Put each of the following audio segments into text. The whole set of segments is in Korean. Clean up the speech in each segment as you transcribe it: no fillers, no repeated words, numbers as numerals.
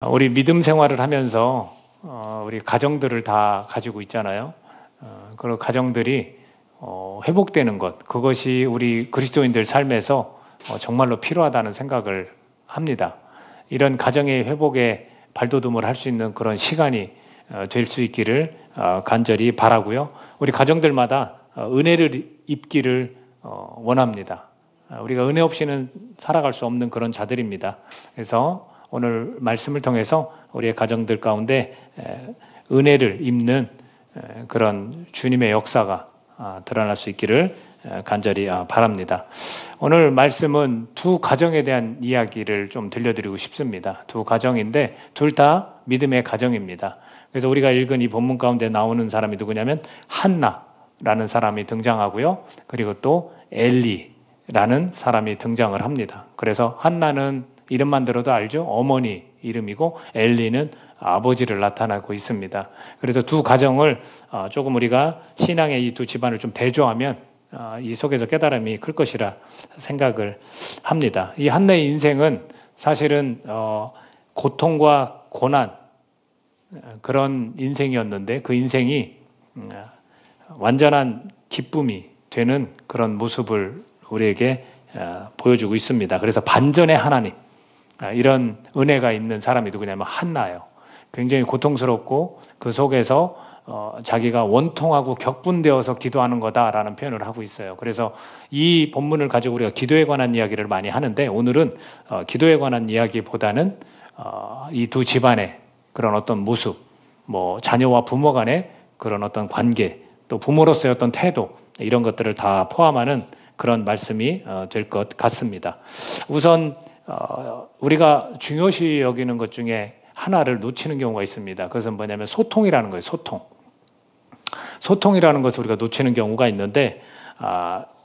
우리 믿음 생활을 하면서 우리 가정들을 다 가지고 있잖아요. 그리고 가정들이 회복되는 것, 그것이 우리 그리스도인들 삶에서 정말로 필요하다는 생각을 합니다. 이런 가정의 회복에 발돋움을 할 수 있는 그런 시간이 될 수 있기를 간절히 바라고요. 우리 가정들마다 은혜를 입기를 원합니다. 우리가 은혜 없이는 살아갈 수 없는 그런 자들입니다. 그래서 오늘 말씀을 통해서 우리의 가정들 가운데 은혜를 입는 그런 주님의 역사가 드러날 수 있기를 간절히 바랍니다. 오늘 말씀은 두 가정에 대한 이야기를 좀 들려드리고 싶습니다. 두 가정인데 둘 다 믿음의 가정입니다. 그래서 우리가 읽은 이 본문 가운데 나오는 사람이 누구냐면 한나라는 사람이 등장하고요. 그리고 또 엘리라는 사람이 등장을 합니다. 그래서 한나는 이름만 들어도 알죠? 어머니 이름이고 엘리는 아버지를 나타나고 있습니다. 그래서 두 가정을 조금 우리가 신앙의 이 두 집안을 좀 대조하면 이 속에서 깨달음이 클 것이라 생각을 합니다. 이 한나의 인생은 사실은 고통과 고난 그런 인생이었는데 그 인생이 완전한 기쁨이 되는 그런 모습을 우리에게 보여주고 있습니다. 그래서 반전의 하나님, 이런 은혜가 있는 사람이 누구냐면 한나예요. 굉장히 고통스럽고 그 속에서 자기가 원통하고 격분되어서 기도하는 거다라는 표현을 하고 있어요. 그래서 이 본문을 가지고 우리가 기도에 관한 이야기를 많이 하는데 오늘은 기도에 관한 이야기보다는 이 두 집안의 그런 어떤 모습, 뭐 자녀와 부모 간의 그런 어떤 관계, 또 부모로서의 어떤 태도, 이런 것들을 다 포함하는 그런 말씀이 될 것 같습니다. 우선 우리가 중요시 여기는 것 중에 하나를 놓치는 경우가 있습니다. 그것은 뭐냐면 소통이라는 거예요. 소통이라는 것을 우리가 놓치는 경우가 있는데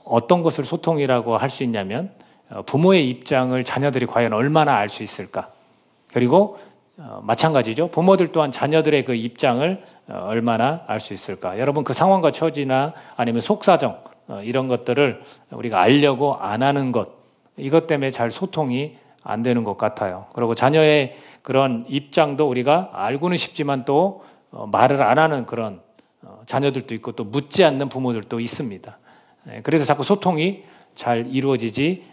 어떤 것을 소통이라고 할 수 있냐면 부모의 입장을 자녀들이 과연 얼마나 알 수 있을까? 그리고 마찬가지죠. 부모들 또한 자녀들의 그 입장을 얼마나 알 수 있을까? 여러분 그 상황과 처지나 아니면 속사정 이런 것들을 우리가 알려고 안 하는 것, 이것 때문에 잘 소통이 안 되는 것 같아요. 그리고 자녀의 그런 입장도 우리가 알고는 싶지만 또 말을 안 하는 그런 자녀들도 있고 또 묻지 않는 부모들도 있습니다. 그래서 자꾸 소통이 잘 이루어지지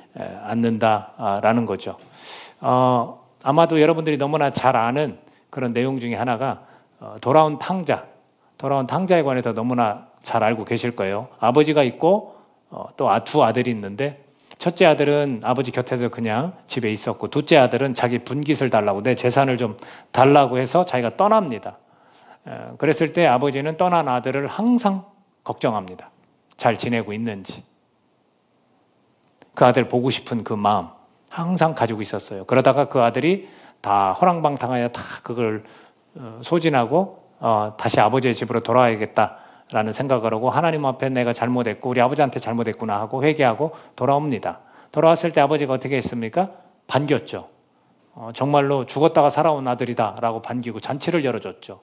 않는다라는 거죠. 아마도 여러분들이 너무나 잘 아는 그런 내용 중에 하나가 돌아온 탕자에 관해서 너무나 잘 알고 계실 거예요. 아버지가 있고 또 두 아들이 있는데 첫째 아들은 아버지 곁에서 그냥 집에 있었고 둘째 아들은 자기 분깃을 달라고 내 재산을 좀 달라고 해서 자기가 떠납니다. 그랬을 때 아버지는 떠난 아들을 항상 걱정합니다. 잘 지내고 있는지. 그 아들 보고 싶은 그 마음 항상 가지고 있었어요. 그러다가 그 아들이 다 허랑방탕하여 다 그걸 소진하고 다시 아버지의 집으로 돌아와야겠다라는 생각을 하고 하나님 앞에 내가 잘못했고 우리 아버지한테 잘못했구나 하고 회개하고 돌아옵니다. 돌아왔을 때 아버지가 어떻게 했습니까? 반겼죠. 정말로 죽었다가 살아온 아들이다 라고 반기고 잔치를 열어줬죠.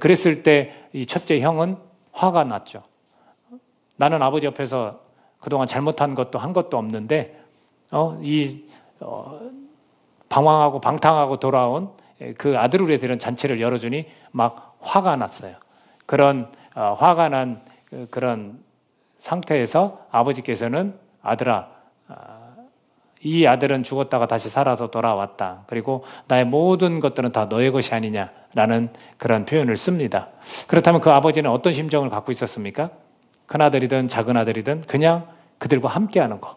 그랬을 때 이 첫째 형은 화가 났죠. 나는 아버지 옆에서 그동안 잘못한 것도 한 것도 없는데 방황하고 방탕하고 돌아온 그 아들을 위해 이런 잔치를 열어주니 막 화가 났어요. 그런 화가 난 그런 상태에서 아버지께서는 아들아, 이 아들은 죽었다가 다시 살아서 돌아왔다. 그리고 나의 모든 것들은 다 너의 것이 아니냐라는 그런 표현을 씁니다. 그렇다면 그 아버지는 어떤 심정을 갖고 있었습니까? 큰아들이든 작은아들이든 그냥 그들과 함께하는 거,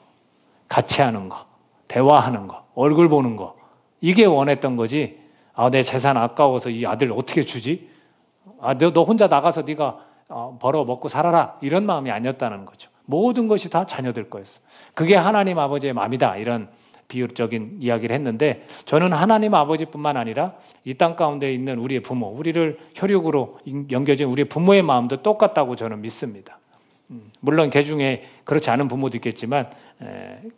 같이 하는 거, 대화하는 거, 얼굴 보는 거, 이게 원했던 거지. 내 재산 아까워서 이 아들 어떻게 주지? 너 혼자 나가서 네가 벌어 먹고 살아라, 이런 마음이 아니었다는 거죠. 모든 것이 다 자녀들 거였어. 그게 하나님 아버지의 마음이다, 이런 비유적인 이야기를 했는데 저는 하나님 아버지뿐만 아니라 이 땅 가운데 있는 우리의 부모, 우리를 혈육으로 연결된 우리의 부모의 마음도 똑같다고 저는 믿습니다. 물론 그 중에 그렇지 않은 부모도 있겠지만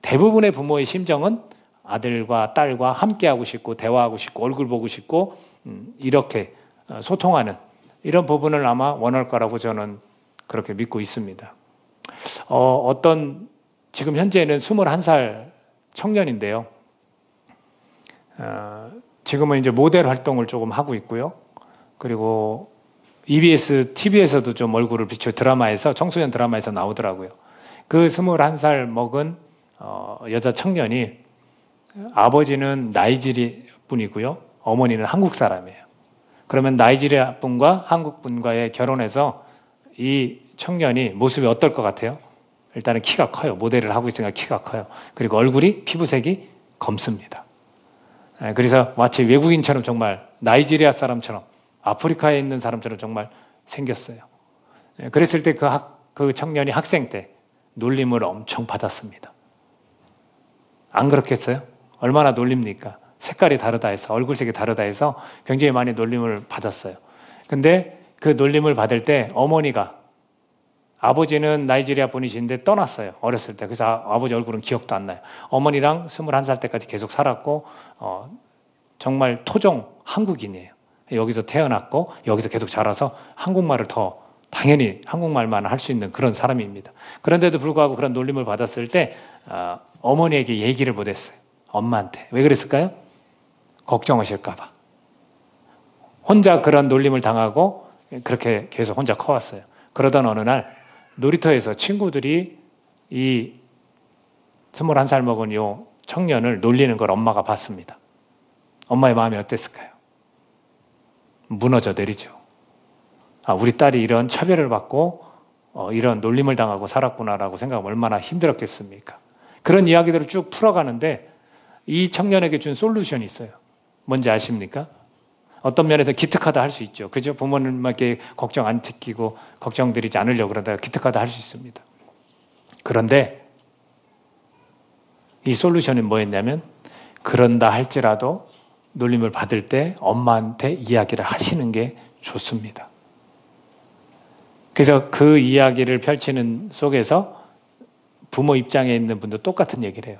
대부분의 부모의 심정은 아들과 딸과 함께하고 싶고 대화하고 싶고 얼굴 보고 싶고 이렇게 소통하는 이런 부분을 아마 원할 거라고 저는 그렇게 믿고 있습니다. 지금 현재는 21살 청년인데요. 지금은 이제 모델 활동을 조금 하고 있고요. 그리고 EBS TV에서도 좀 얼굴을 비춰 드라마에서 청소년 드라마에서 나오더라고요. 그 21살 먹은 여자 청년이 아버지는 나이지리아 분이고요. 어머니는 한국 사람이에요. 그러면 나이지리아 분과 한국 분과의 결혼해서 이 청년이 모습이 어떨 것 같아요? 일단은 키가 커요. 모델을 하고 있으니까 키가 커요. 그리고 얼굴이 피부색이 검습니다. 그래서 마치 외국인처럼 정말 나이지리아 사람처럼 아프리카에 있는 사람처럼 정말 생겼어요. 그랬을 때 그 청년이 학생 때 놀림을 엄청 받았습니다. 안 그렇겠어요? 얼마나 놀립니까? 색깔이 다르다 해서, 얼굴색이 다르다 해서 굉장히 많이 놀림을 받았어요. 근데 그 놀림을 받을 때 어머니가, 아버지는 나이지리아 분이신데 떠났어요. 어렸을 때. 그래서 아버지 얼굴은 기억도 안 나요. 어머니랑 21살 때까지 계속 살았고 정말 토종 한국인이에요. 여기서 태어났고 여기서 계속 자라서 한국말을 더 당연히 한국말만 할 수 있는 그런 사람입니다. 그런데도 불구하고 그런 놀림을 받았을 때 어머니에게 얘기를 못했어요. 엄마한테. 왜 그랬을까요? 걱정하실까 봐. 혼자 그런 놀림을 당하고 그렇게 계속 혼자 커왔어요. 그러던 어느 날 놀이터에서 친구들이 이 21살 먹은 요 청년을 놀리는 걸 엄마가 봤습니다. 엄마의 마음이 어땠을까요? 무너져 내리죠. 우리 딸이 이런 차별을 받고 이런 놀림을 당하고 살았구나라고 생각하면 얼마나 힘들었겠습니까? 그런 이야기들을 쭉 풀어가는데 이 청년에게 준 솔루션이 있어요. 뭔지 아십니까? 어떤 면에서 기특하다 할 수 있죠. 그죠? 부모님에게 걱정 안 시키고 걱정드리지 않으려고 그러다가 기특하다 할 수 있습니다. 그런데 이 솔루션이 뭐였냐면, 그런다 할지라도 놀림을 받을 때 엄마한테 이야기를 하시는 게 좋습니다. 그래서 그 이야기를 펼치는 속에서 부모 입장에 있는 분도 똑같은 얘기를 해요.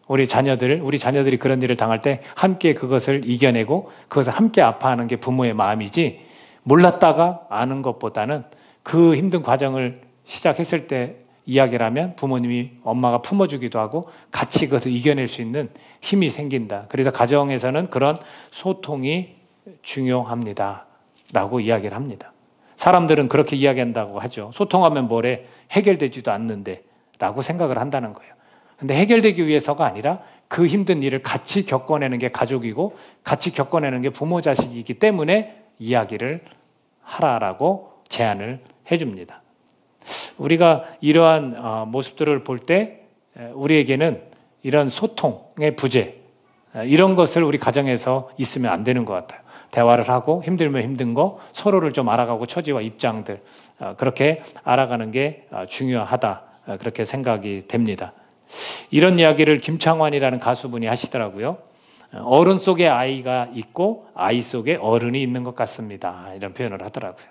우리 자녀들이 그런 일을 당할 때 함께 그것을 이겨내고 그것을 함께 아파하는 게 부모의 마음이지, 몰랐다가 아는 것보다는 그 힘든 과정을 시작했을 때 이야기를 하면 부모님이, 엄마가 품어주기도 하고 같이 그것을 이겨낼 수 있는 힘이 생긴다. 그래서 가정에서는 그런 소통이 중요합니다 라고 이야기를 합니다. 사람들은 그렇게 이야기한다고 하죠. 소통하면 뭐래? 해결되지도 않는데 라고 생각을 한다는 거예요. 근데 해결되기 위해서가 아니라 그 힘든 일을 같이 겪어내는 게 가족이고 같이 겪어내는 게 부모 자식이기 때문에 이야기를 하라라고 제안을 해줍니다. 우리가 이러한 모습들을 볼 때 우리에게는 이런 소통의 부재, 이런 것을 우리 가정에서 있으면 안 되는 것 같아요. 대화를 하고 힘들면 힘든 거 서로를 좀 알아가고 처지와 입장들 그렇게 알아가는 게 중요하다, 그렇게 생각이 됩니다. 이런 이야기를 김창완이라는 가수분이 하시더라고요. 어른 속에 아이가 있고 아이 속에 어른이 있는 것 같습니다, 이런 표현을 하더라고요.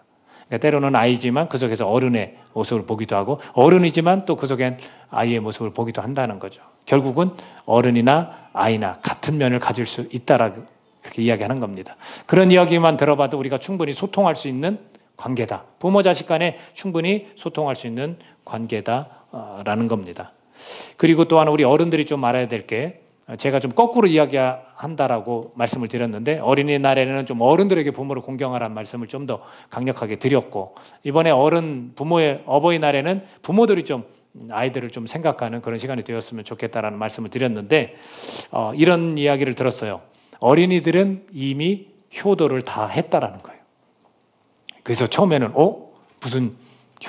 그러니까 때로는 아이지만 그 속에서 어른의 모습을 보기도 하고, 어른이지만 또 그 속엔 아이의 모습을 보기도 한다는 거죠. 결국은 어른이나 아이나 같은 면을 가질 수 있다라고 그렇게 이야기하는 겁니다. 그런 이야기만 들어봐도 우리가 충분히 소통할 수 있는 관계다. 부모 자식 간에 충분히 소통할 수 있는 관계다라는 겁니다. 그리고 또한 우리 어른들이 좀 알아야 될 게, 제가 좀 거꾸로 이야기한다라고 말씀을 드렸는데, 어린이날에는 좀 어른들에게 부모를 공경하라는 말씀을 좀 더 강력하게 드렸고, 이번에 부모의 어버이날에는 부모들이 좀 아이들을 좀 생각하는 그런 시간이 되었으면 좋겠다라는 말씀을 드렸는데, 이런 이야기를 들었어요. 어린이들은 이미 효도를 다 했다라는 거예요. 그래서 처음에는 무슨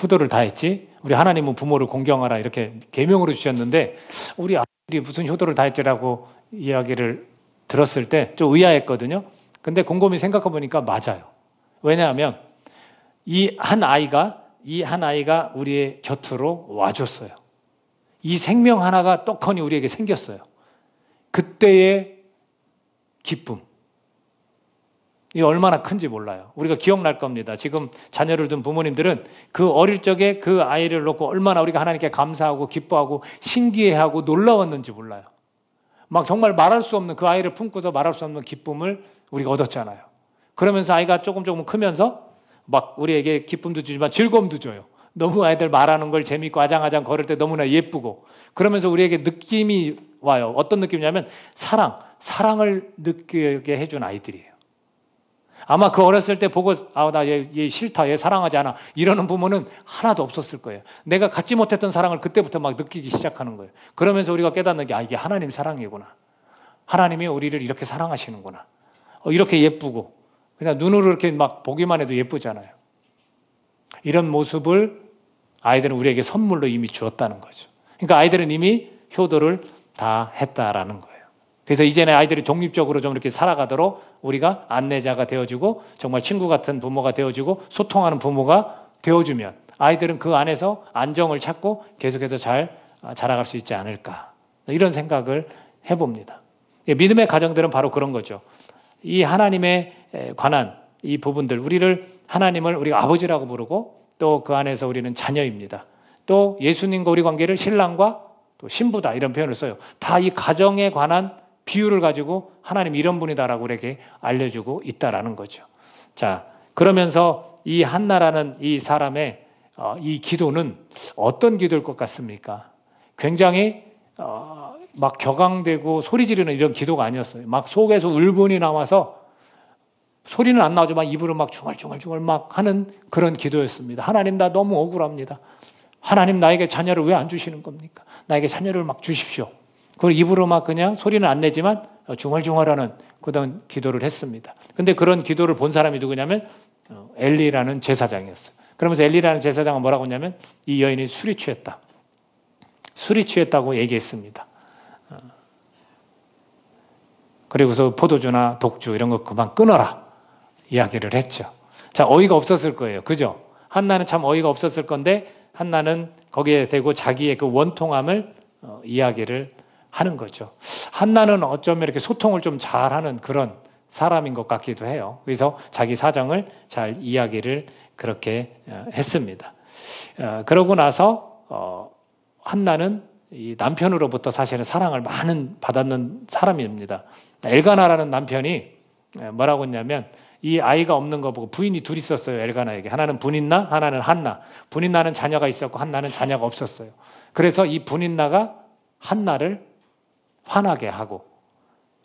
효도를 다 했지? 우리 하나님은 부모를 공경하라 이렇게 계명으로 주셨는데 우리 아이들이 무슨 효도를 다 했지라고 이야기를 들었을 때 좀 의아했거든요. 근데 곰곰이 생각해 보니까 맞아요. 왜냐하면 이 한 아이가 우리의 곁으로 와줬어요. 이 생명 하나가 떡하니 우리에게 생겼어요. 그때의 기쁨, 이 얼마나 큰지 몰라요. 우리가 기억날 겁니다. 지금 자녀를 둔 부모님들은 그 어릴 적에 그 아이를 놓고 얼마나 우리가 하나님께 감사하고 기뻐하고 신기해하고 놀라웠는지 몰라요. 막 정말 말할 수 없는, 그 아이를 품고서 말할 수 없는 기쁨을 우리가 얻었잖아요. 그러면서 아이가 조금 크면서 막 우리에게 기쁨도 주지만 즐거움도 줘요. 너무 아이들 말하는 걸 재밌고 아장아장 걸을 때 너무나 예쁘고 그러면서 우리에게 느낌이 와요. 어떤 느낌이냐면 사랑을 느끼게 해준 아이들이에요. 아마 그 어렸을 때 보고 나 얘 싫다, 얘 사랑하지 않아 이러는 부모는 하나도 없었을 거예요. 내가 갖지 못했던 사랑을 그때부터 막 느끼기 시작하는 거예요. 그러면서 우리가 깨닫는 게 이게 하나님 사랑이구나. 하나님이 우리를 이렇게 사랑하시는구나. 이렇게 예쁘고 그냥 눈으로 이렇게 막 보기만 해도 예쁘잖아요. 이런 모습을 아이들은 우리에게 선물로 이미 주었다는 거죠. 그러니까 아이들은 이미 효도를 다 했다라는 거예요. 그래서 이제는 아이들이 독립적으로 좀 이렇게 살아가도록 우리가 안내자가 되어주고 정말 친구 같은 부모가 되어주고 소통하는 부모가 되어주면 아이들은 그 안에서 안정을 찾고 계속해서 잘 자라갈 수 있지 않을까 이런 생각을 해봅니다. 믿음의 가정들은 바로 그런 거죠. 이 하나님에 관한 이 부분들 하나님을 우리가 아버지라고 부르고 또 그 안에서 우리는 자녀입니다. 또 예수님과 우리 관계를 신랑과 또 신부다 이런 표현을 써요. 다 이 가정에 관한 비유를 가지고 하나님 이런 분이다라고 우리에게 알려주고 있다라는 거죠. 자, 그러면서 이 한나라는 이 사람의 이 기도는 어떤 기도일 것 같습니까? 굉장히 막 격앙되고 소리 지르는 이런 기도가 아니었어요. 막 속에서 울분이 나와서 소리는 안 나오지만 입으로 막 중얼중얼 막 하는 그런 기도였습니다. 하나님 나 너무 억울합니다. 하나님 나에게 자녀를 왜 안 주시는 겁니까? 나에게 자녀를 막 주십시오. 그걸 입으로 막 그냥 소리는 안 내지만 중얼중얼하는 그런 기도를 했습니다. 근데 그런 기도를 본 사람이 누구냐면 엘리라는 제사장이었어요. 그러면서 엘리라는 제사장은 뭐라고 했냐면 이 여인이 술이 취했다. 술이 취했다고 얘기했습니다. 그리고서 포도주나 독주 이런 거 그만 끊어라 이야기를 했죠. 자, 어이가 없었을 거예요. 그죠? 한나는 참 어이가 없었을 건데 한나는 거기에 대고 자기의 그 원통함을 이야기를 하는 거죠. 한나는 어쩌면 이렇게 소통을 좀 잘하는 그런 사람인 것 같기도 해요. 그래서 자기 사정을 잘 이야기를 그렇게 했습니다. 그러고 나서 한나는 이 남편으로부터 사실은 사랑을 많은 받았는 사람입니다. 엘가나라는 남편이 뭐라고 했냐면 이 아이가 없는 거 보고 부인이 둘 있었어요. 엘가나에게. 하나는 분인나 하나는 한나. 분인나는 자녀가 있었고 한나는 자녀가 없었어요. 그래서 이 분인나가 한나를 화나게 하고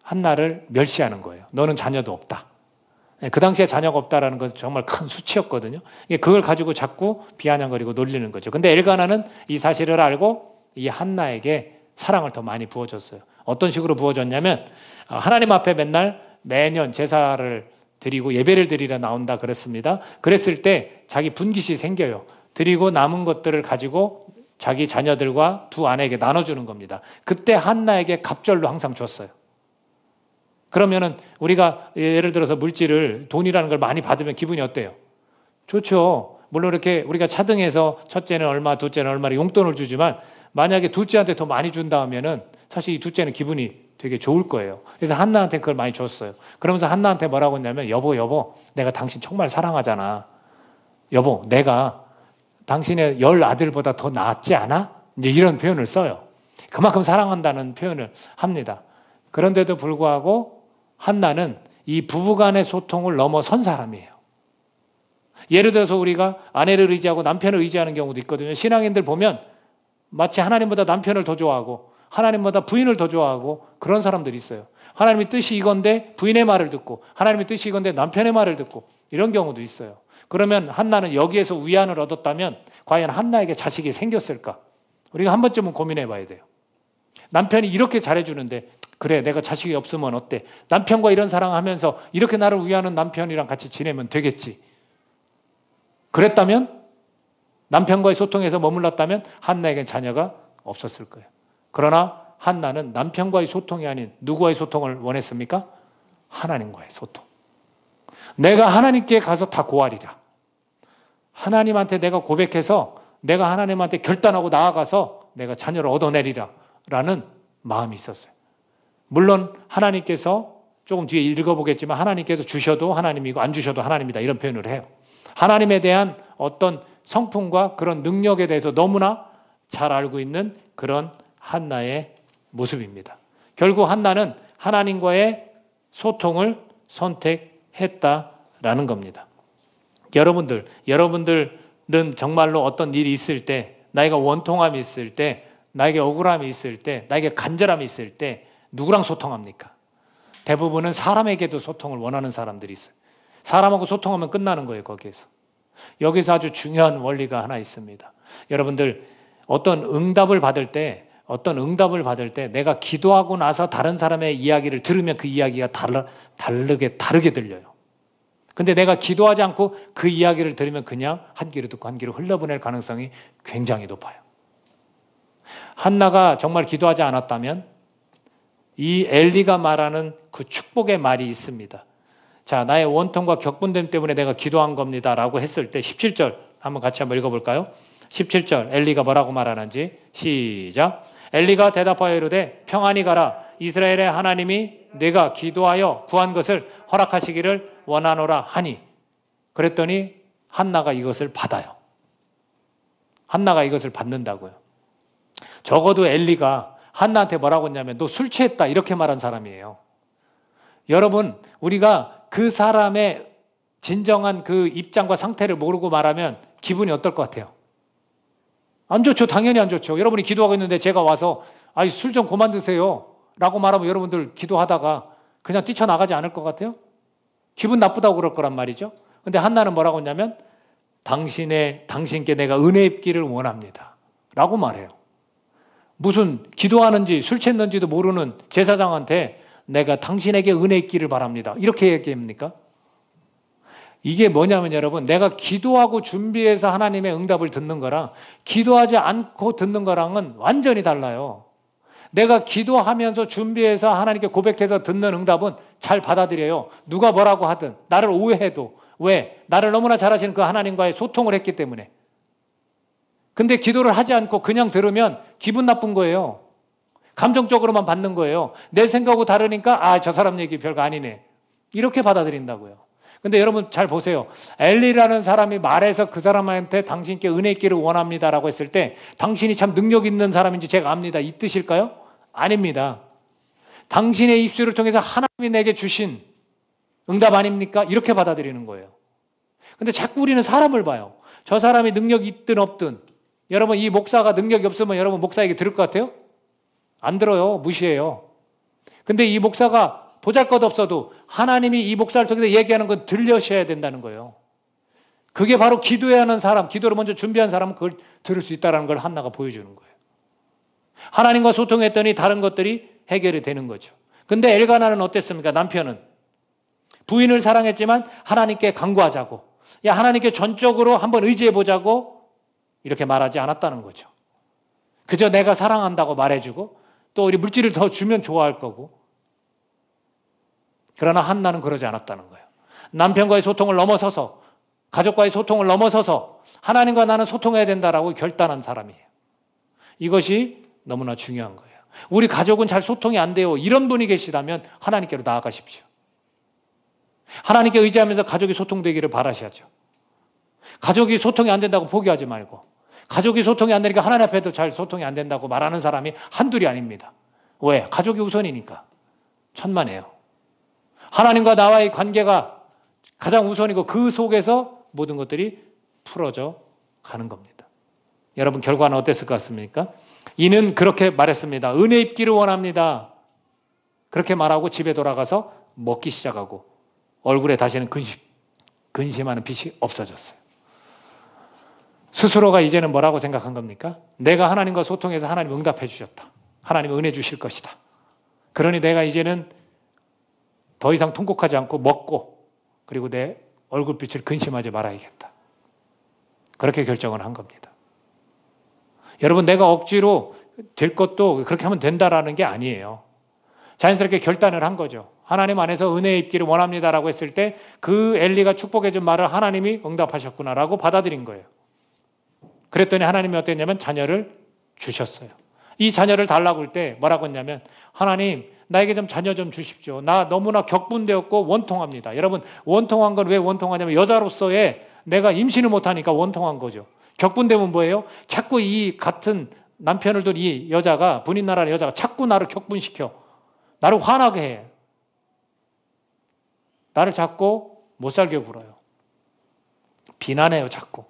한나를 멸시하는 거예요. 너는 자녀도 없다. 그 당시에 자녀가 없다라는 것은 정말 큰 수치였거든요. 그걸 가지고 자꾸 비아냥거리고 놀리는 거죠. 근데 엘가나는 이 사실을 알고 이 한나에게 사랑을 더 많이 부어줬어요. 어떤 식으로 부어줬냐면 하나님 앞에 매년 제사를 드리고 예배를 드리러 나온다 그랬습니다. 그랬을 때 자기 분깃이 생겨요. 드리고 남은 것들을 가지고 자기 자녀들과 두 아내에게 나눠주는 겁니다. 그때 한나에게 갑절로 항상 줬어요. 그러면은 우리가 예를 들어서 물질을 돈이라는 걸 많이 받으면 기분이 어때요? 좋죠. 물론 이렇게 우리가 차등해서 첫째는 얼마, 둘째는 얼마를 용돈을 주지만 만약에 둘째한테 더 많이 준다 하면은 사실 이 둘째는 기분이 되게 좋을 거예요. 그래서 한나한테 그걸 많이 줬어요. 그러면서 한나한테 뭐라고 했냐면 여보 내가 당신 정말 사랑하잖아. 여보 내가 당신의 10 아들보다 더 낫지 않아? 이제 이런 표현을 써요. 그만큼 사랑한다는 표현을 합니다. 그런데도 불구하고 한나는 이 부부간의 소통을 넘어선 사람이에요. 예를 들어서 우리가 아내를 의지하고 남편을 의지하는 경우도 있거든요. 신앙인들 보면 마치 하나님보다 남편을 더 좋아하고 하나님보다 부인을 더 좋아하고 그런 사람들이 있어요. 하나님의 뜻이 이건데 부인의 말을 듣고 하나님의 뜻이 이건데 남편의 말을 듣고 이런 경우도 있어요. 그러면 한나는 여기에서 위안을 얻었다면 과연 한나에게 자식이 생겼을까? 우리가 한 번쯤은 고민해 봐야 돼요. 남편이 이렇게 잘해주는데 그래 내가 자식이 없으면 어때? 남편과 이런 사랑하면서 이렇게 나를 위하는 남편이랑 같이 지내면 되겠지. 그랬다면 남편과의 소통에서 머물렀다면 한나에겐 자녀가 없었을 거예요. 그러나 한나는 남편과의 소통이 아닌 누구와의 소통을 원했습니까? 하나님과의 소통. 내가 하나님께 가서 다 고하리라. 하나님한테 내가 고백해서 내가 하나님한테 결단하고 나아가서 내가 자녀를 얻어내리라 라는 마음이 있었어요. 물론 하나님께서 조금 뒤에 읽어보겠지만 하나님께서 주셔도 하나님이고 안 주셔도 하나님이다 이런 표현을 해요. 하나님에 대한 어떤 성품과 그런 능력에 대해서 너무나 잘 알고 있는 그런 한나의 모습입니다. 결국 한나는 하나님과의 소통을 선택했다라는 겁니다. 여러분들 정말로 어떤 일이 있을 때, 나에게 원통함이 있을 때, 나에게 억울함이 있을 때, 나에게 간절함이 있을 때 누구랑 소통합니까? 대부분은 사람에게도 소통을 원하는 사람들이 있어요. 사람하고 소통하면 끝나는 거예요, 거기에서. 여기서 아주 중요한 원리가 하나 있습니다. 여러분들, 어떤 응답을 받을 때 내가 기도하고 나서 다른 사람의 이야기를 들으면 그 이야기가 다르게 들려요. 근데 내가 기도하지 않고 그 이야기를 들으면 그냥 한 귀로 듣고 한 귀로 흘러보낼 가능성이 굉장히 높아요. 한나가 정말 기도하지 않았다면 이 엘리가 말하는 그 축복의 말이 있습니다. 자, 나의 원통과 격분됨 때문에 내가 기도한 겁니다 라고 했을 때 17절 한번 같이 한번 읽어볼까요? 17절 엘리가 뭐라고 말하는지 시작. 엘리가 대답하여 이르되 평안히 가라. 이스라엘의 하나님이 내가 기도하여 구한 것을 허락하시기를 원하노라 하니. 그랬더니 한나가 이것을 받아요. 한나가 이것을 받는다고요. 적어도 엘리가 한나한테 뭐라고 했냐면 너 술 취했다 이렇게 말한 사람이에요. 여러분, 우리가 그 사람의 진정한 그 입장과 상태를 모르고 말하면 기분이 어떨 것 같아요? 안 좋죠. 당연히 안 좋죠. 여러분이 기도하고 있는데 제가 와서 술 좀 그만 드세요 라고 말하면 여러분들 기도하다가 그냥 뛰쳐나가지 않을 것 같아요? 기분 나쁘다고 그럴 거란 말이죠. 근데 한나는 뭐라고 했냐면 당신께 내가 은혜 입기를 원합니다 라고 말해요. 무슨 기도하는지 술 취했는지도 모르는 제사장한테 내가 당신에게 은혜 있기를 바랍니다 이렇게 얘기합니까? 이게 뭐냐면 여러분, 내가 기도하고 준비해서 하나님의 응답을 듣는 거랑 기도하지 않고 듣는 거랑은 완전히 달라요. 내가 기도하면서 준비해서 하나님께 고백해서 듣는 응답은 잘 받아들여요. 누가 뭐라고 하든 나를 오해해도. 왜? 나를 너무나 잘 아시는 그 하나님과의 소통을 했기 때문에. 근데 기도를 하지 않고 그냥 들으면 기분 나쁜 거예요. 감정적으로만 받는 거예요. 내 생각하고 다르니까 저 사람 얘기 별거 아니네 이렇게 받아들인다고요. 근데 여러분 잘 보세요. 엘리라는 사람이 말해서 그 사람한테 당신께 은혜 있기를 원합니다라고 했을 때 당신이 참 능력 있는 사람인지 제가 압니다 이 뜻일까요? 아닙니다. 당신의 입술을 통해서 하나님이 내게 주신 응답 아닙니까? 이렇게 받아들이는 거예요. 근데 자꾸 우리는 사람을 봐요. 저 사람이 능력이 있든 없든. 여러분, 이 목사가 능력이 없으면 여러분 목사에게 들을 것 같아요? 안 들어요. 무시해요. 근데 이 목사가 보잘것없어도 하나님이 이 목사를 통해서 얘기하는 건 들려셔야 된다는 거예요. 그게 바로 기도해야 하는 사람, 기도를 먼저 준비한 사람은 그걸 들을 수 있다는 걸 한나가 보여주는 거예요. 하나님과 소통했더니 다른 것들이 해결이 되는 거죠. 근데 엘가나는 어땠습니까? 남편은 부인을 사랑했지만 하나님께 간구하자고, 하나님께 전적으로 한번 의지해보자고 이렇게 말하지 않았다는 거죠. 그저 내가 사랑한다고 말해주고 또 우리 물질을 더 주면 좋아할 거고. 그러나 한나는 그러지 않았다는 거예요. 남편과의 소통을 넘어서서, 가족과의 소통을 넘어서서 하나님과 나는 소통해야 된다라고 결단한 사람이에요. 이것이 너무나 중요한 거예요. 우리 가족은 잘 소통이 안 돼요. 이런 분이 계시다면 하나님께로 나아가십시오. 하나님께 의지하면서 가족이 소통되기를 바라셔야죠. 가족이 소통이 안 된다고 포기하지 말고, 가족이 소통이 안 되니까 하나님 앞에도 잘 소통이 안 된다고 말하는 사람이 한둘이 아닙니다. 왜? 가족이 우선이니까. 천만에요. 하나님과 나와의 관계가 가장 우선이고 그 속에서 모든 것들이 풀어져 가는 겁니다. 여러분, 결과는 어땠을 것 같습니까? 이는 그렇게 말했습니다. 은혜 입기를 원합니다. 그렇게 말하고 집에 돌아가서 먹기 시작하고 얼굴에 다시는 근심하는 빛이 없어졌어요. 스스로가 이제는 뭐라고 생각한 겁니까? 내가 하나님과 소통해서 하나님 응답해 주셨다. 하나님 은혜 주실 것이다. 그러니 내가 이제는 더 이상 통곡하지 않고 먹고 그리고 내 얼굴빛을 근심하지 말아야겠다. 그렇게 결정을 한 겁니다. 여러분, 내가 억지로 될 것도 그렇게 하면 된다라는 게 아니에요. 자연스럽게 결단을 한 거죠. 하나님 안에서 은혜 입기를 원합니다라고 했을 때 그 엘리가 축복해 준 말을 하나님이 응답하셨구나라고 받아들인 거예요. 그랬더니 하나님이 어땠냐면 자녀를 주셨어요. 이 자녀를 달라고 할 때 뭐라고 했냐면 하나님, 나에게 좀 자녀 좀 주십시오. 나 너무나 격분되었고 원통합니다. 여러분, 원통한 건 왜 원통하냐면 여자로서의 내가 임신을 못하니까 원통한 거죠. 격분되면 뭐예요? 자꾸 이 같은 남편을 둔 이 여자가, 분인 나라의 여자가 자꾸 나를 격분시켜. 나를 화나게 해. 나를 자꾸 못 살게 굴어요. 비난해요, 자꾸.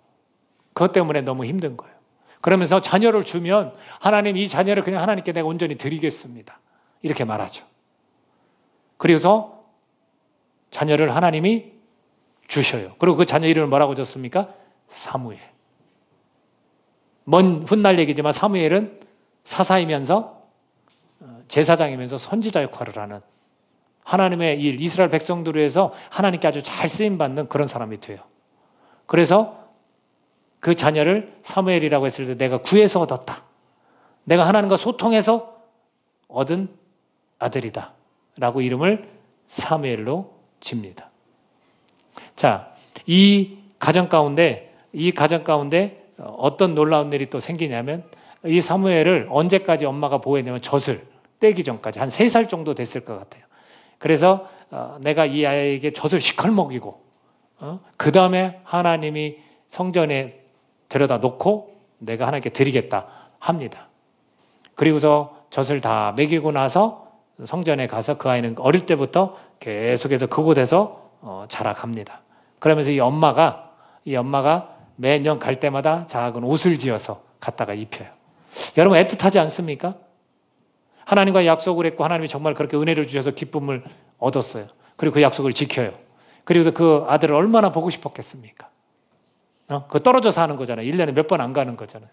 그것 때문에 너무 힘든 거예요. 그러면서 자녀를 주면 하나님 이 자녀를 그냥 하나님께 내가 온전히 드리겠습니다. 이렇게 말하죠. 그래서 자녀를 하나님이 주셔요. 그리고 그 자녀 이름을 뭐라고 줬습니까? 사무엘. 먼 훗날 얘기지만 사무엘은 사사이면서 제사장이면서 선지자 역할을 하는 하나님의 일, 이스라엘 백성들을 위해서 하나님께 아주 잘 쓰임받는 그런 사람이 돼요. 그래서 그 자녀를 사무엘이라고 했을 때 내가 구해서 얻었다. 내가 하나님과 소통해서 얻은 아들이다. 라고 이름을 사무엘로 집니다. 자, 이 가정 가운데 어떤 놀라운 일이 또 생기냐면 이 사무엘을 언제까지 엄마가 보호했냐면 젖을 떼기 전까지 한 3살 정도 됐을 것 같아요. 그래서 내가 이 아이에게 젖을 시컬 먹이고 그 다음에 하나님이 성전에 데려다 놓고 내가 하나님께 드리겠다 합니다. 그리고서 젖을 다 먹이고 나서 성전에 가서 그 아이는 어릴 때부터 계속해서 그곳에서 자라갑니다. 그러면서 이 엄마가 매년 갈 때마다 작은 옷을 지어서 갖다가 입혀요. 여러분 애틋하지 않습니까? 하나님과 약속을 했고 하나님이 정말 그렇게 은혜를 주셔서 기쁨을 얻었어요. 그리고 그 약속을 지켜요. 그리고 그 아들을 얼마나 보고 싶었겠습니까? 그거 떨어져서 하는 거잖아요. 1년에 몇 번 안 가는 거잖아요.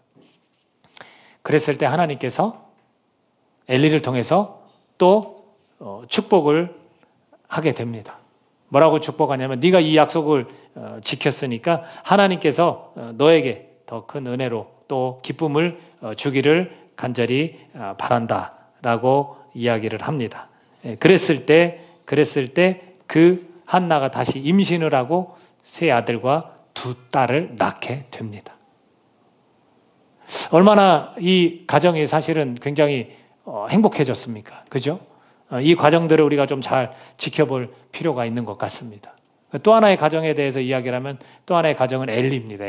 그랬을 때 하나님께서 엘리를 통해서 또 축복을 하게 됩니다. 뭐라고 축복하냐면 네가 이 약속을 지켰으니까 하나님께서 너에게 더 큰 은혜로 또 기쁨을 주기를 간절히 바란다 라고 이야기를 합니다. 그랬을 때 그 한나가 다시 임신을 하고 세 아들과 2딸을 낳게 됩니다. 얼마나 이 가정이 사실은 굉장히 행복해졌습니까? 그죠? 이 과정들을 우리가 좀 잘 지켜볼 필요가 있는 것 같습니다. 또 하나의 가정에 대해서 이야기를 하면 또 하나의 가정은 엘리입니다.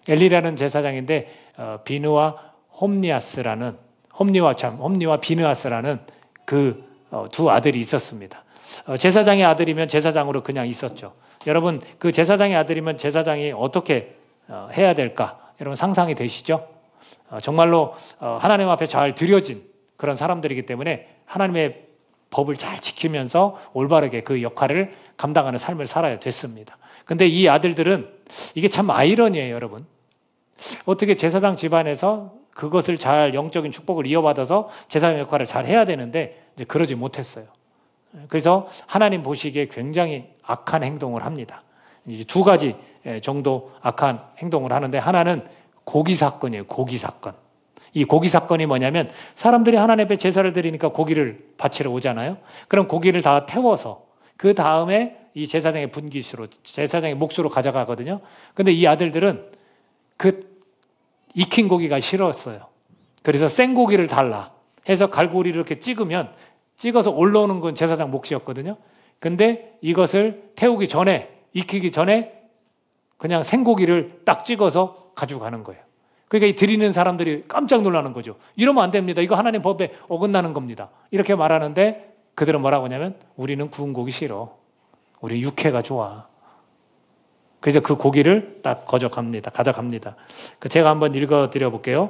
엘리라는 제사장인데 비느와 홈니와 비느하스라는 그 두 아들이 있었습니다. 제사장의 아들이면 제사장으로 그냥 있었죠. 여러분 그 제사장의 아들이면 제사장이 어떻게 해야 될까? 여러분 상상이 되시죠? 정말로 하나님 앞에 잘 드려진 그런 사람들이기 때문에 하나님의 법을 잘 지키면서 올바르게 그 역할을 감당하는 삶을 살아야 됐습니다. 근데 이 아들들은 이게 참 아이러니예요, 여러분. 어떻게 제사장 집안에서 그것을 잘 영적인 축복을 이어받아서 제사장 역할을 잘 해야 되는데 이제 그러지 못했어요. 그래서 하나님 보시기에 굉장히 악한 행동을 합니다. 이제 2가지 정도 악한 행동을 하는데 하나는 고기 사건이에요. 고기 사건. 이 고기 사건이 뭐냐면 사람들이 하나님 앞에 제사를 드리니까 고기를 바치러 오잖아요. 그럼 고기를 다 태워서 그 다음에 이 제사장의 분깃으로 제사장의 몫으로 가져가거든요. 근데 이 아들들은 그 익힌 고기가 싫었어요. 그래서 생고기를 달라 해서 갈고리를 이렇게 찍어서 올라오는 건 제사장 몫이었거든요. 근데 이것을 태우기 전에 익히기 전에 그냥 생고기를 딱 찍어서 가지고 가는 거예요. 그러니까 이 드리는 사람들이 깜짝 놀라는 거죠. 이러면 안 됩니다. 이거 하나님 법에 어긋나는 겁니다. 이렇게 말하는데 그들은 뭐라고 하냐면 우리는 구운 고기 싫어. 우리 육회가 좋아. 그래서 그 고기를 딱 가져갑니다. 제가 한번 읽어드려 볼게요.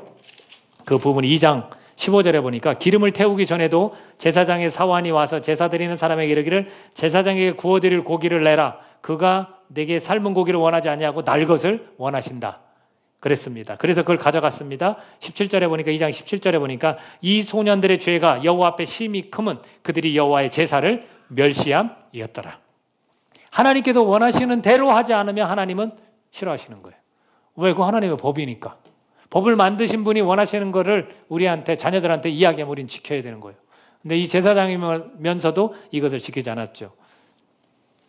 그 부분 2장 15절에 보니까 기름을 태우기 전에도 제사장의 사환이 와서 제사 드리는 사람에게 이르기를 제사장에게 구워드릴 고기를 내라. 그가 내게 삶은 고기를 원하지 아니하고 날 것을 원하신다. 그랬습니다. 그래서 그걸 가져갔습니다. 17절에 보니까 2장 17절에 보니까 이 소년들의 죄가 여호와 앞에 심히 크면 그들이 여호와의 제사를 멸시함이었더라. 하나님께서 원하시는 대로 하지 않으면 하나님은 싫어하시는 거예요. 왜? 그 하나님의 법이니까. 법을 만드신 분이 원하시는 거를 우리한테 자녀들한테 이야기하면 우리는 지켜야 되는 거예요. 근데 이 제사장이면서도 이것을 지키지 않았죠.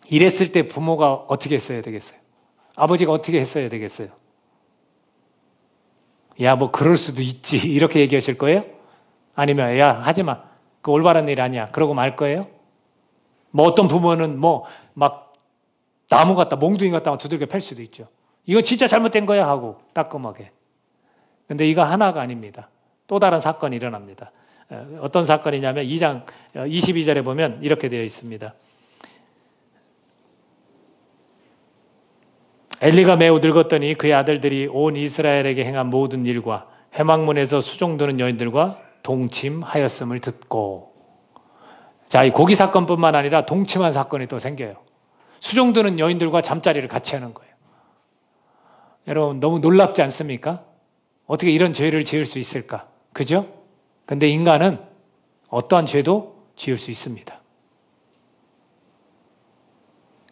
이랬을 때 부모가 어떻게 했어야 되겠어요? 아버지가 어떻게 했어야 되겠어요? 야, 뭐 그럴 수도 있지 이렇게 얘기하실 거예요? 아니면 야, 하지마, 그 올바른 일 아니야 그러고 말 거예요? 뭐 어떤 부모는 뭐 막 나무 같다 몽둥이 같다 두들겨 팰 수도 있죠. 이건 진짜 잘못된 거야 하고 따끔하게. 근데 이거 하나가 아닙니다. 또 다른 사건이 일어납니다. 어떤 사건이냐면 2장 22절에 보면 이렇게 되어 있습니다. 엘리가 매우 늙었더니 그의 아들들이 온 이스라엘에게 행한 모든 일과 회막문에서 수종드는 여인들과 동침하였음을 듣고. 자, 이 고기 사건뿐만 아니라 동침한 사건이 또 생겨요. 수종드는 여인들과 잠자리를 같이 하는 거예요. 여러분 너무 놀랍지 않습니까? 어떻게 이런 죄를 지을 수 있을까? 그죠? 근데 인간은 어떠한 죄도 지을 수 있습니다.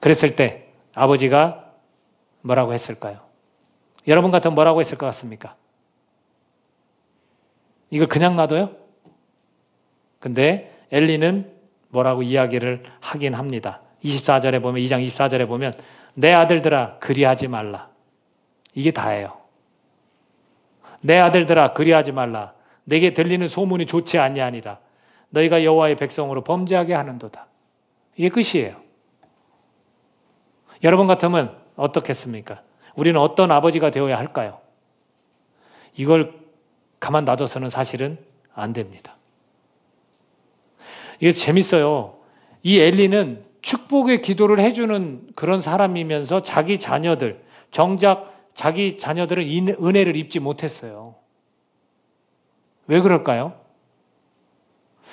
그랬을 때 아버지가 뭐라고 했을까요? 여러분 같으면 뭐라고 했을 것 같습니까? 이걸 그냥 놔둬요? 근데 엘리는 뭐라고 이야기를 하긴 합니다. 24절에 보면, 2장 24절에 보면 내 아들들아 그리하지 말라. 이게 다예요. 내 아들들아 그리하지 말라. 내게 들리는 소문이 좋지 아니하니라. 너희가 여호와의 백성으로 범죄하게 하는도다. 이게 끝이에요. 여러분 같으면 어떻겠습니까? 우리는 어떤 아버지가 되어야 할까요? 이걸 가만 놔둬서는 사실은 안 됩니다. 이게 재밌어요. 이 엘리는 축복의 기도를 해주는 그런 사람이면서 자기 자녀들, 정작 자기 자녀들은 은혜를 입지 못했어요. 왜 그럴까요?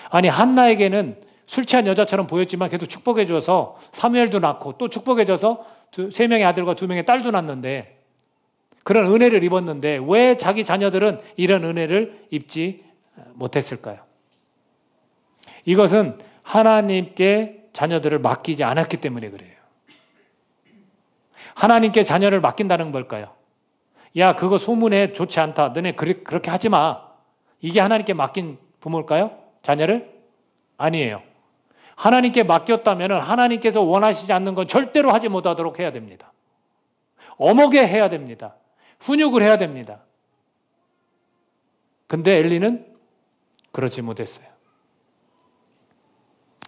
아니 한나에게는 술 취한 여자처럼 보였지만 걔도 축복해줘서 사무엘도 낳고 또 축복해줘서 3명의 아들과 2명의 딸도 낳는데 그런 은혜를 입었는데 왜 자기 자녀들은 이런 은혜를 입지 못했을까요? 이것은 하나님께 자녀들을 맡기지 않았기 때문에 그래요. 하나님께 자녀를 맡긴다는 걸까요? 야, 그거 소문에 좋지 않다. 너네 그렇게 하지 마. 이게 하나님께 맡긴 부모일까요? 자녀를? 아니에요. 하나님께 맡겼다면 하나님께서 원하시지 않는 건 절대로 하지 못하도록 해야 됩니다. 엄하게 해야 됩니다. 훈육을 해야 됩니다. 근데 엘리는 그렇지 못했어요.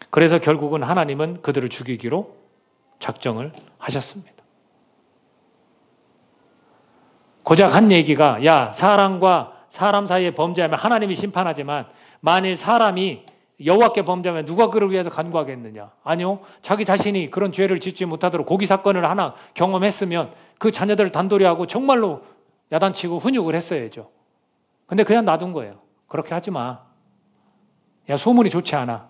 그래서 결국은 하나님은 그들을 죽이기로 작정을 하셨습니다. 고작 한 얘기가 야, 사람과 사람 사이에 범죄하면 하나님이 심판하지만 만일 사람이 여호와께 범죄하면 누가 그를 위해서 간구하겠느냐? 아니요. 자기 자신이 그런 죄를 짓지 못하도록 고기 사건을 하나 경험했으면 그 자녀들을 단돌이 하고 정말로 야단치고 훈육을 했어야죠. 근데 그냥 놔둔 거예요. 그렇게 하지 마. 야, 소문이 좋지 않아.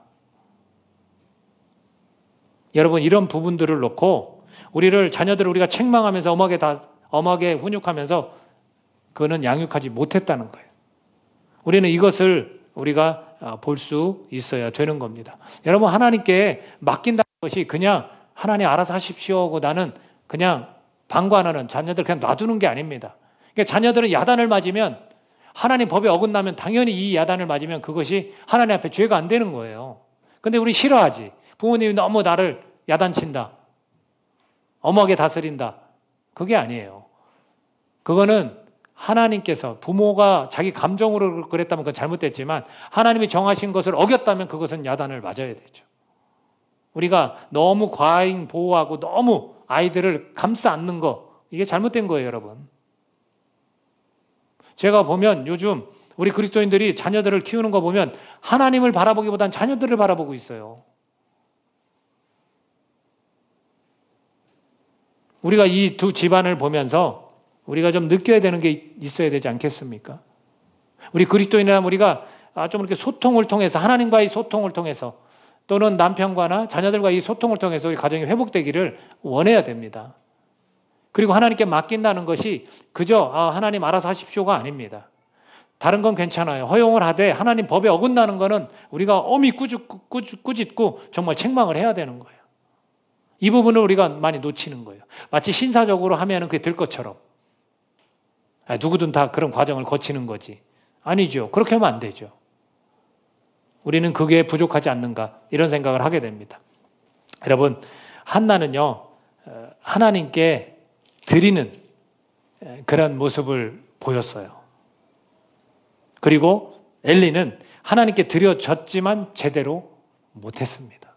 여러분 이런 부분들을 놓고 우리를 자녀들을 우리가 책망하면서 엄하게 훈육하면서 그거는 양육하지 못했다는 거예요. 우리는 이것을 우리가 볼 수 있어야 되는 겁니다. 여러분 하나님께 맡긴다는 것이 그냥 하나님 알아서 하십시오 하고 나는 그냥 방관하는 자녀들 그냥 놔두는 게 아닙니다. 그러니까 자녀들은 야단을 맞으면 하나님 법에 어긋나면 당연히 이 야단을 맞으면 그것이 하나님 앞에 죄가 안 되는 거예요. 근데 우리 싫어하지. 부모님이 너무 나를 야단친다. 엄하게 다스린다. 그게 아니에요. 그거는 하나님께서 부모가 자기 감정으로 그랬다면 그건 잘못됐지만 하나님이 정하신 것을 어겼다면 그것은 야단을 맞아야 되죠. 우리가 너무 과잉 보호하고 너무 아이들을 감싸 안는 거 이게 잘못된 거예요, 여러분. 제가 보면 요즘 우리 그리스도인들이 자녀들을 키우는 거 보면 하나님을 바라보기보단 자녀들을 바라보고 있어요. 우리가 이 두 집안을 보면서 우리가 좀 느껴야 되는 게 있어야 되지 않겠습니까? 우리 그리스도인이라면 우리가 좀 이렇게 소통을 통해서 하나님과의 소통을 통해서 또는 남편과나 자녀들과 이 소통을 통해서 우리 가정이 회복되기를 원해야 됩니다. 그리고 하나님께 맡긴다는 것이 그저 하나님 알아서 하십시오가 아닙니다. 다른 건 괜찮아요. 허용을 하되 하나님 법에 어긋나는 거는 우리가 엄히 꾸짖고 정말 책망을 해야 되는 거예요. 이 부분을 우리가 많이 놓치는 거예요. 마치 신사적으로 하면 그게 될 것처럼. 누구든 다 그런 과정을 거치는 거지. 아니죠. 그렇게 하면 안 되죠. 우리는 그게 부족하지 않는가 이런 생각을 하게 됩니다. 여러분 한나는요 하나님께 드리는 그런 모습을 보였어요. 그리고 엘리는 하나님께 드려졌지만 제대로 못했습니다.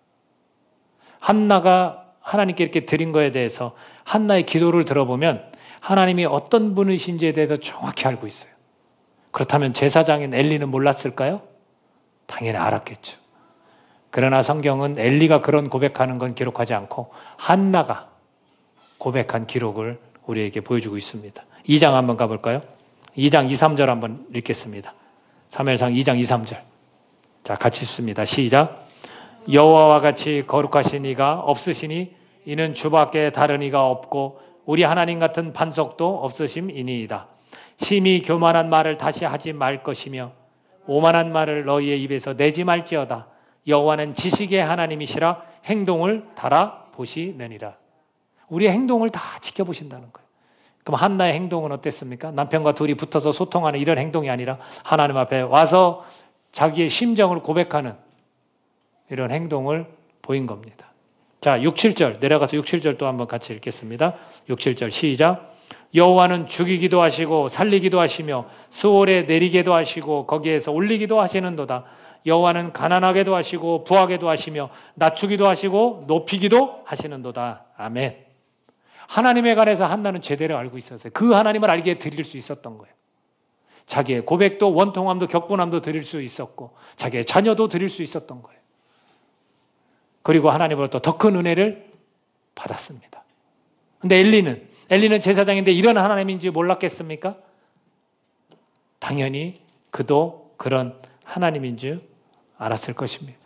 한나가 하나님께 이렇게 드린 거에 대해서 한나의 기도를 들어보면 하나님이 어떤 분이신지에 대해서 정확히 알고 있어요. 그렇다면 제사장인 엘리는 몰랐을까요? 당연히 알았겠죠. 그러나 성경은 엘리가 그런 고백하는 건 기록하지 않고 한나가 고백한 기록을 우리에게 보여주고 있습니다. 2장 한번 가볼까요? 2장 2, 3절 한번 읽겠습니다. 사무엘상 2장 2, 3절. 자, 같이 읽습니다. 시작. 여호와와 같이 거룩하신 이가 없으시니 이는 주밖에 다른 이가 없고 우리 하나님 같은 반석도 없으심이니이다. 심히 교만한 말을 다시 하지 말 것이며 오만한 말을 너희의 입에서 내지 말지어다. 여호와는 지식의 하나님이시라 행동을 달아보시느니라. 우리의 행동을 다 지켜보신다는 거예요. 그럼 한나의 행동은 어땠습니까? 남편과 둘이 붙어서 소통하는 이런 행동이 아니라 하나님 앞에 와서 자기의 심정을 고백하는 이런 행동을 보인 겁니다. 자, 6, 7절 내려가서 6, 7절 또 한번 같이 읽겠습니다. 6, 7절 시작. 여호와는 죽이기도 하시고 살리기도 하시며 스올에 내리게도 하시고 거기에서 올리기도 하시는도다. 여호와는 가난하게도 하시고 부하게도 하시며 낮추기도 하시고 높이기도 하시는도다. 아멘. 하나님에 관해서 한나는 제대로 알고 있었어요. 그 하나님을 알게 드릴 수 있었던 거예요. 자기의 고백도 원통함도 격분함도 드릴 수 있었고 자기의 자녀도 드릴 수 있었던 거예요. 그리고 하나님으로부터 더 큰 은혜를 받았습니다. 근데 엘리는 제사장인데 이런 하나님인지 몰랐겠습니까? 당연히 그도 그런 하나님인 줄 알았을 것입니다.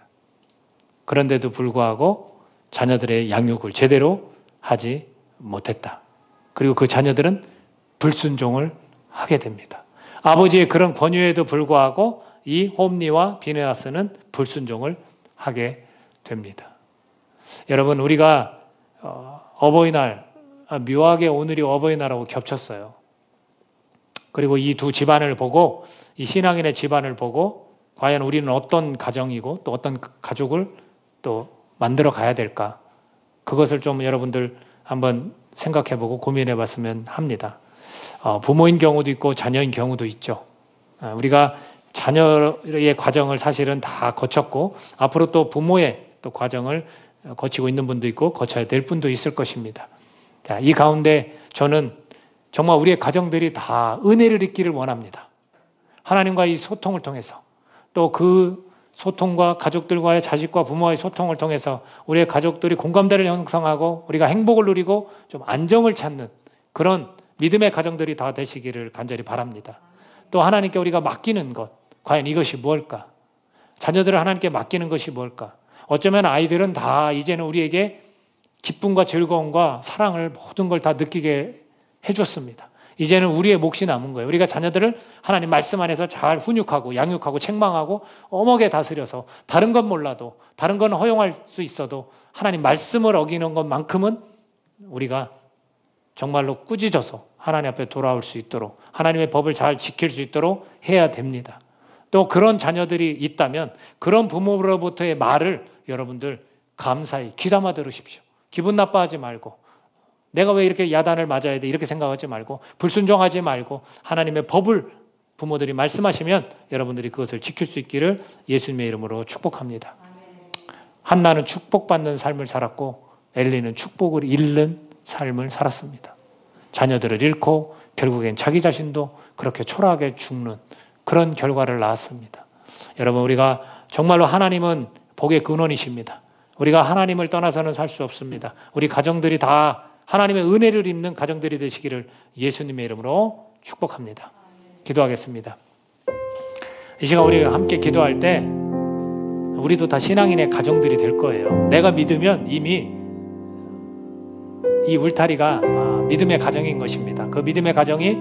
그런데도 불구하고 자녀들의 양육을 제대로 하지 못했다. 그리고 그 자녀들은 불순종을 하게 됩니다. 아버지의 그런 권유에도 불구하고 이 홈리와 비느하스는 불순종을 하게 됩니다. 여러분, 우리가 어버이날, 묘하게 오늘이 어버이날하고 겹쳤어요. 그리고 이 두 집안을 보고, 이 신앙인의 집안을 보고 과연 우리는 어떤 가정이고 또 어떤 가족을 또 만들어 가야 될까? 그것을 좀 여러분들 한번 생각해보고 고민해봤으면 합니다. 부모인 경우도 있고 자녀인 경우도 있죠. 우리가 자녀의 과정을 사실은 다 거쳤고 앞으로 또 부모의 또 과정을 거치고 있는 분도 있고 거쳐야 될 분도 있을 것입니다. 자, 이 가운데 저는 정말 우리의 가정들이 다 은혜를 입기를 원합니다. 하나님과의 소통을 통해서 또 그 소통과 가족들과의 자식과 부모와의 소통을 통해서 우리의 가족들이 공감대를 형성하고 우리가 행복을 누리고 좀 안정을 찾는 그런 믿음의 가정들이 다 되시기를 간절히 바랍니다. 또 하나님께 우리가 맡기는 것, 과연 이것이 무엇일까? 자녀들을 하나님께 맡기는 것이 무엇일까? 어쩌면 아이들은 다 이제는 우리에게 기쁨과 즐거움과 사랑을 모든 걸 다 느끼게 해줬습니다. 이제는 우리의 몫이 남은 거예요. 우리가 자녀들을 하나님 말씀 안에서 잘 훈육하고 양육하고 책망하고 어먹에 다스려서 다른 건 몰라도 다른 건 허용할 수 있어도 하나님 말씀을 어기는 것만큼은 우리가 정말로 꾸짖어서 하나님 앞에 돌아올 수 있도록 하나님의 법을 잘 지킬 수 있도록 해야 됩니다. 또 그런 자녀들이 있다면 그런 부모로부터의 말을 여러분들 감사히 귀담아 들으십시오. 기분 나빠하지 말고 내가 왜 이렇게 야단을 맞아야 돼 이렇게 생각하지 말고 불순종하지 말고 하나님의 법을 부모들이 말씀하시면 여러분들이 그것을 지킬 수 있기를 예수님의 이름으로 축복합니다. 한나는 축복받는 삶을 살았고 엘리는 축복을 잃는 삶을 살았습니다. 자녀들을 잃고 결국엔 자기 자신도 그렇게 초라하게 죽는 그런 결과를 낳았습니다. 여러분, 우리가 정말로 하나님은 복의 근원이십니다. 우리가 하나님을 떠나서는 살 수 없습니다. 우리 가정들이 다 하나님의 은혜를 입는 가정들이 되시기를 예수님의 이름으로 축복합니다. 기도하겠습니다. 이 시간 우리가 함께 기도할 때 우리도 다 신앙인의 가정들이 될 거예요. 내가 믿으면 이미 이 울타리가 믿음의 가정인 것입니다. 그 믿음의 가정이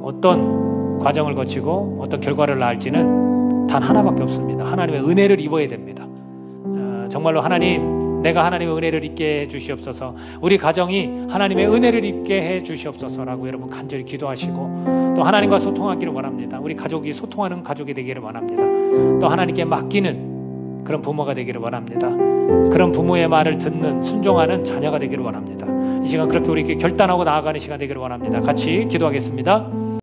어떤 과정을 거치고 어떤 결과를 낳을지는 단 하나밖에 없습니다. 하나님의 은혜를 입어야 됩니다. 정말로 하나님, 내가 하나님의 은혜를 입게 해 주시옵소서. 우리 가정이 하나님의 은혜를 입게 해 주시옵소서라고 여러분 간절히 기도하시고 또 하나님과 소통하기를 원합니다. 우리 가족이 소통하는 가족이 되기를 원합니다. 또 하나님께 맡기는 그런 부모가 되기를 원합니다. 그런 부모의 말을 듣는 순종하는 자녀가 되기를 원합니다. 이 시간 그렇게 우리 결단하고 나아가는 시간 되기를 원합니다. 같이 기도하겠습니다.